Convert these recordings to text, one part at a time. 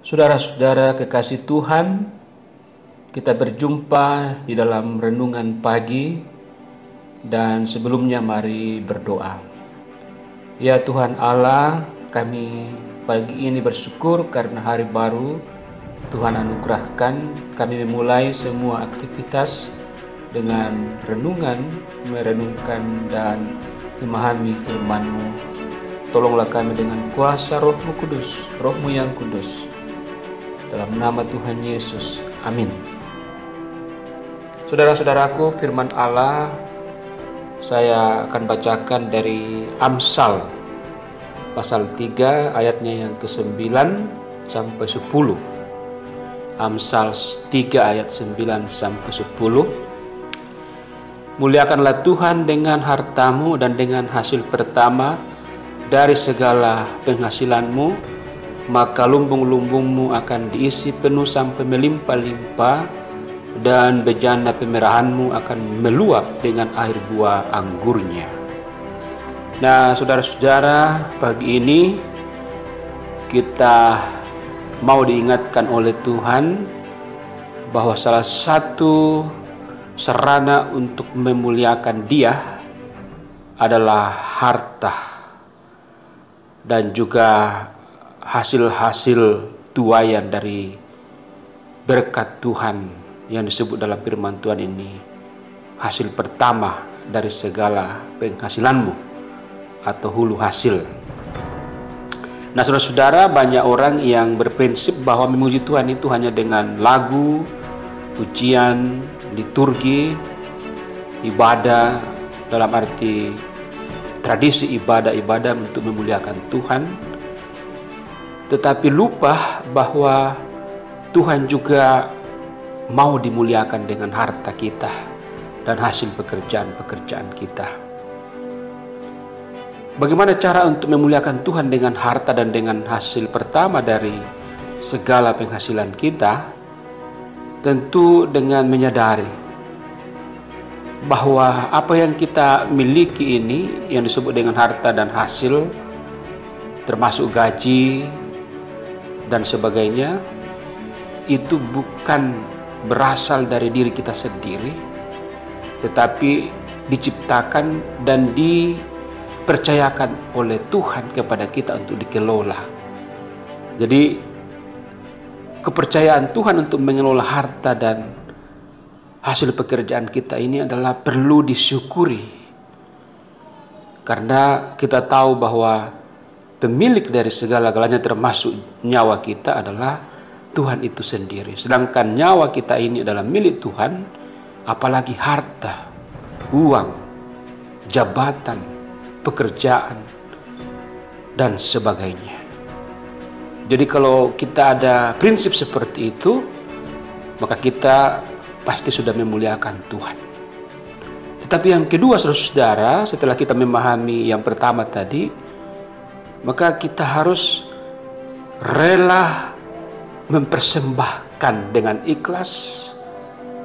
Saudara-saudara kekasih Tuhan, kita berjumpa di dalam renungan pagi dan sebelumnya mari berdoa. Ya Tuhan Allah, kami pagi ini bersyukur karena hari baru Tuhan anugerahkan kami memulai semua aktivitas dengan renungan, merenungkan dan memahami firman-Mu. Tolonglah kami dengan kuasa Roh-Mu Kudus, Roh-Mu yang kudus. Dalam nama Tuhan Yesus, amin. Saudara-saudaraku, firman Allah saya akan bacakan dari Amsal pasal 3 ayatnya yang ke-9 sampai 10. Amsal 3 ayat 9 sampai 10. Muliakanlah Tuhan dengan hartamu dan dengan hasil pertama dari segala penghasilanmu, maka lumbung-lumbungmu akan diisi penuh sampai melimpah-limpah, dan bejana pemerahanmu akan meluap dengan air buah anggurnya. Nah, saudara-saudara, pagi ini kita mau diingatkan oleh Tuhan bahwa salah satu sarana untuk memuliakan Dia adalah harta dan juga hasil-hasil tuaian dari berkat Tuhan yang disebut dalam firman Tuhan ini, hasil pertama dari segala penghasilanmu atau hulu hasil. Nah, saudara-saudara, banyak orang yang berprinsip bahwa memuji Tuhan itu hanya dengan lagu, pujian, liturgi, ibadah dalam arti tradisi ibadah-ibadah untuk memuliakan Tuhan, tetapi lupa bahwa Tuhan juga mau dimuliakan dengan harta kita dan hasil pekerjaan-pekerjaan kita. Bagaimana cara untuk memuliakan Tuhan dengan harta dan dengan hasil pertama dari segala penghasilan kita? Tentu dengan menyadari bahwa apa yang kita miliki ini yang disebut dengan harta dan hasil, termasuk gaji dan sebagainya, itu bukan berasal dari diri kita sendiri, tetapi diciptakan dan dipercayakan oleh Tuhan kepada kita untuk dikelola. Jadi kepercayaan Tuhan untuk mengelola harta dan hasil pekerjaan kita ini adalah perlu disyukuri, karena kita tahu bahwa pemilik dari segala-galanya termasuk nyawa kita adalah Tuhan itu sendiri. Sedangkan nyawa kita ini adalah milik Tuhan, apalagi harta, uang, jabatan, pekerjaan, dan sebagainya. Jadi kalau kita ada prinsip seperti itu, maka kita pasti sudah memuliakan Tuhan. Tetapi yang kedua, saudara-saudara, setelah kita memahami yang pertama tadi, maka kita harus rela mempersembahkan dengan ikhlas,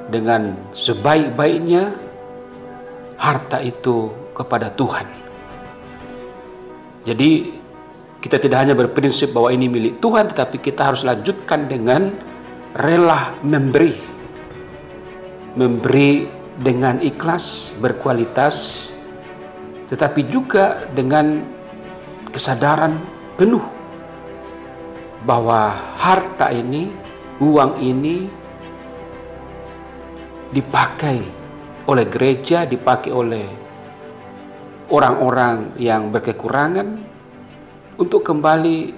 dengan sebaik-baiknya harta itu kepada Tuhan. Jadi kita tidak hanya berprinsip bahwa ini milik Tuhan, tetapi kita harus lanjutkan dengan rela memberi dengan ikhlas, berkualitas, tetapi juga dengan kesadaran penuh bahwa harta ini, uang ini dipakai oleh gereja, dipakai oleh orang-orang yang berkekurangan untuk kembali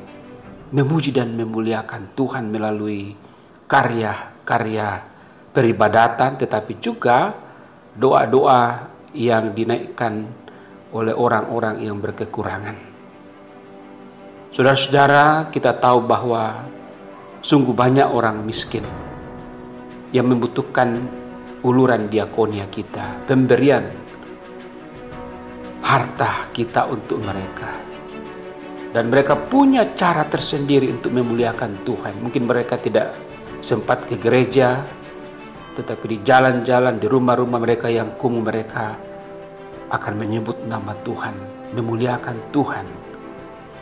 memuji dan memuliakan Tuhan melalui karya-karya peribadatan, tetapi juga doa-doa yang dinaikkan oleh orang-orang yang berkekurangan. Saudara-saudara, kita tahu bahwa sungguh banyak orang miskin yang membutuhkan uluran diakonia kita, pemberian harta kita untuk mereka. Dan mereka punya cara tersendiri untuk memuliakan Tuhan. Mungkin mereka tidak sempat ke gereja, tetapi di jalan-jalan, di rumah-rumah mereka yang kumuh, mereka akan menyebut nama Tuhan, memuliakan Tuhan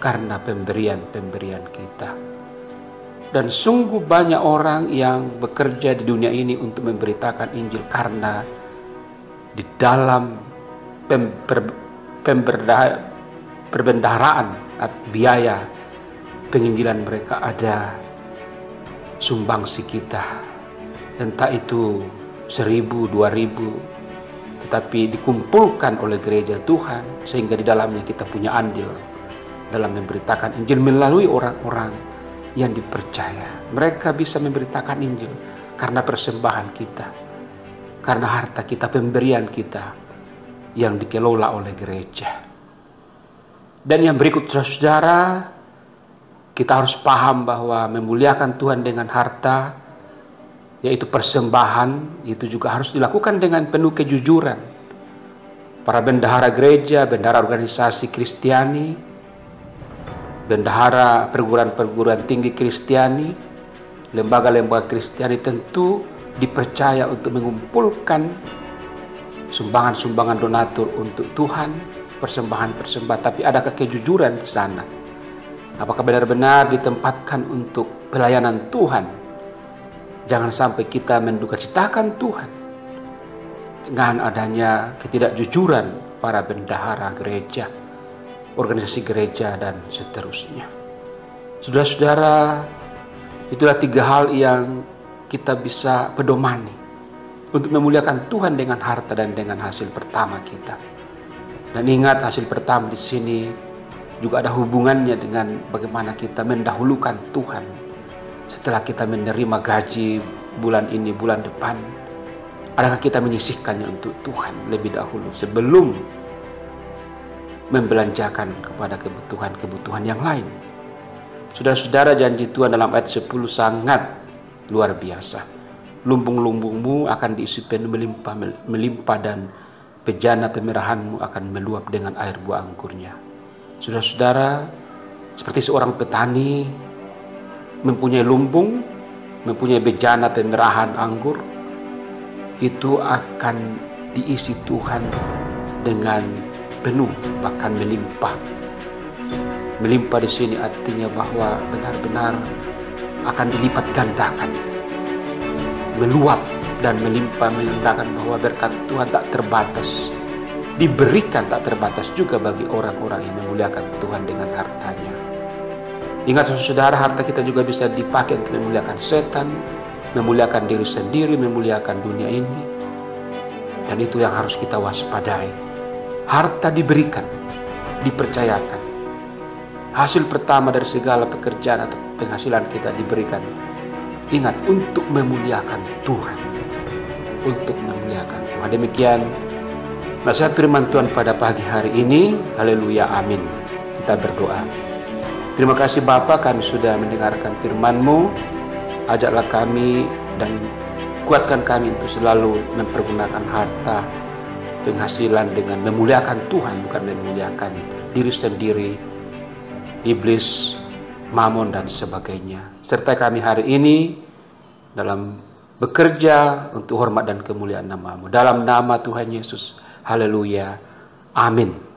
karena pemberian-pemberian kita. Dan sungguh banyak orang yang bekerja di dunia ini untuk memberitakan Injil, karena di dalam perbendaharaan atau biaya penginjilan mereka ada sumbangsi kita. Entah itu 1.000, 2.000, tetapi dikumpulkan oleh gereja Tuhan sehingga di dalamnya kita punya andil dalam memberitakan Injil melalui orang-orang yang dipercaya. Mereka bisa memberitakan Injil karena persembahan kita, karena harta kita, pemberian kita yang dikelola oleh gereja. Dan yang berikut, saudara, kita harus paham bahwa memuliakan Tuhan dengan harta, yaitu persembahan, itu juga harus dilakukan dengan penuh kejujuran. Para bendahara gereja, bendahara organisasi Kristiani, bendahara perguruan-perguruan tinggi Kristiani, lembaga-lembaga Kristiani tentu dipercaya untuk mengumpulkan sumbangan-sumbangan donatur untuk Tuhan, persembahan-persembahan. Tapi adakah kejujuran di sana? Apakah benar-benar ditempatkan untuk pelayanan Tuhan? Jangan sampai kita mendukacitakan Tuhan dengan adanya ketidakjujuran para bendahara gereja, organisasi gereja, dan seterusnya. Saudara-saudara, itulah 3 hal yang kita bisa pedomani untuk memuliakan Tuhan dengan harta dan dengan hasil pertama kita. Dan ingat, hasil pertama di sini juga ada hubungannya dengan bagaimana kita mendahulukan Tuhan. Setelah kita menerima gaji bulan ini, bulan depan, adakah kita menyisihkannya untuk Tuhan lebih dahulu sebelum membelanjakan kepada kebutuhan-kebutuhan yang lain? Saudara-saudara, janji Tuhan dalam ayat 10 sangat luar biasa. Lumbung-lumbungmu akan diisi penuh melimpah dan bejana pemerahanmu akan meluap dengan air buah anggurnya. Saudara-saudara, seperti seorang petani mempunyai lumbung, mempunyai bejana pemerahan anggur, itu akan diisi Tuhan dengan penuh, bahkan melimpah. Melimpah di sini artinya bahwa benar-benar akan dilipat gandakan, meluap dan melimpah, menandakan bahwa berkat Tuhan tak terbatas, diberikan tak terbatas juga bagi orang-orang yang memuliakan Tuhan dengan hartanya. Ingat saudara, harta kita juga bisa dipakai untuk memuliakan setan, memuliakan diri sendiri, memuliakan dunia ini. Dan itu yang harus kita waspadai. Harta diberikan, dipercayakan. Hasil pertama dari segala pekerjaan atau penghasilan kita diberikan, ingat, untuk memuliakan Tuhan. Untuk memuliakan Tuhan. Demikian nasihat firman Tuhan pada pagi hari ini. Haleluya, amin. Kita berdoa. Terima kasih Bapa, kami sudah mendengarkan firman-Mu. Ajaklah kami dan kuatkan kami untuk selalu mempergunakan harta penghasilan dengan memuliakan Tuhan, bukan memuliakan diri sendiri, iblis, mamon, dan sebagainya. Serta kami hari ini dalam bekerja untuk hormat dan kemuliaan nama-Mu. Dalam nama Tuhan Yesus. Haleluya. Amin.